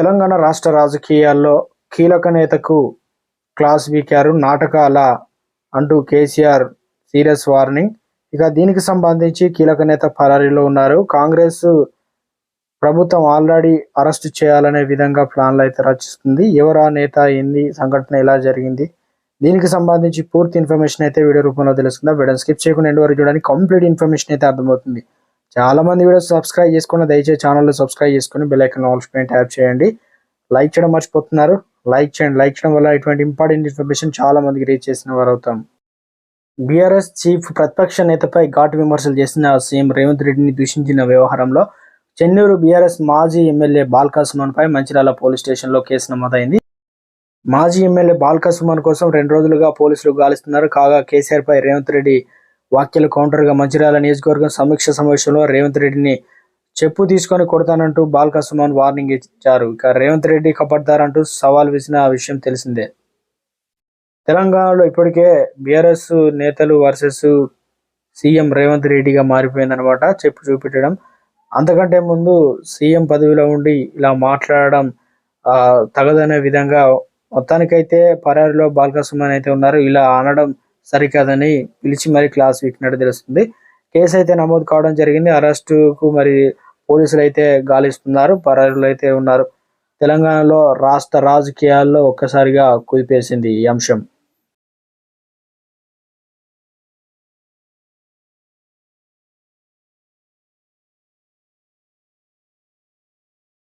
తెలంగాణ రాష్ట్ర రాజకీయాల్లో కీలక నేతకు క్లాస్ పీకారు. నాటకాలా అంటూ కేసీఆర్ సీరియస్ వార్నింగ్. ఇక దీనికి సంబంధించి కీలక నేత పరారీలో ఉన్నారు. కాంగ్రెస్ ప్రభుత్వం ఆల్రెడీ అరెస్ట్ చేయాలనే విధంగా ప్లాన్లు అయితే రచిస్తుంది. ఎవరా నేత, ఏంది సంఘటన, ఎలా జరిగింది, దీనికి సంబంధించి పూర్తి ఇన్ఫర్మేషన్ అయితే వీడియో రూపంలో తెలుస్తుందా. వీడియోని స్కిప్ చేయకుండా ఎండ్ వరకు చూడడానికి కంప్లీట్ ఇన్ఫర్మేషన్ అయితే అర్థమవుతుంది. చాలా మంది వీడియోస్ సబ్స్క్రైబ్ చేసుకుని దయచేసి ఛానల్లో సబ్స్క్రైబ్ చేసుకుని బెల్ ఐకాన్ ఆల్ పైన ట్యాప్ చేయండి. లైక్ చేయడం మర్చిపోతున్నారు, లైక్ చేయండి. లైక్ చేయడం వల్ల ఇటువంటి ఇంపార్టెంట్ ఇన్ఫర్మేషన్ చాలా మందికి రీచ్ చేసిన వారు అవుతాం. బీఆర్ఎస్ చీఫ్ ప్రతిపక్ష నేతపై ఘాటు విమర్శలు చేసిన సీఎం రేవంత్ రెడ్డిని దూషించిన వ్యవహారంలో చెన్నూరు బీఆర్ఎస్ మాజీ ఎమ్మెల్యే బాల్కా సుమన్ పై మంచిర్యాల పోలీస్ స్టేషన్లో కేసు నమోదైంది. మాజీ ఎమ్మెల్యే బాల్కా సుమన్ కోసం 2 రోజులుగా పోలీసులు గాలిస్తున్నారు. కాగా కేసీఆర్ పై రేవంత్ రెడ్డి వ్యాఖ్యలు కౌంటర్గా మంచిర్యాల నియోజకవర్గం సమీక్ష సమావేశంలో రేవంత్ రెడ్డిని చెప్పు తీసుకొని కొడతానంటూ బాల్కా సుమన్ వార్నింగ్ ఇచ్చారు. ఇక రేవంత్ రెడ్డి కపడ్దారంటూ సవాల్ విసిన విషయం తెలిసిందే. తెలంగాణలో ఇప్పటికే బీఆర్ఎస్ నేతలు వర్సెస్ సీఎం రేవంత్ రెడ్డిగా మారిపోయిందనమాట. చెప్పు చూపెట్టడం, అంతకంటే ముందు సీఎం పదవిలో ఉండి ఇలా మాట్లాడడం తగదనే విధంగా మొత్తానికైతే పరారీలో బాల్కా సుమన్ అయితే ఉన్నారు. ఇలా అనడం సరికాదని పిలిచి మరి క్లాస్ వీక్నట్టు తెలుస్తుంది. కేసు అయితే నమోదు కావడం జరిగింది. అరెస్టుకు మరి పోలీసులు అయితే గాలిస్తున్నారు, పరారీలో అయితే ఉన్నారు. తెలంగాణలో రాష్ట్ర రాజకీయాల్లో ఒక్కసారిగా కుదిపేసింది ఈ అంశం.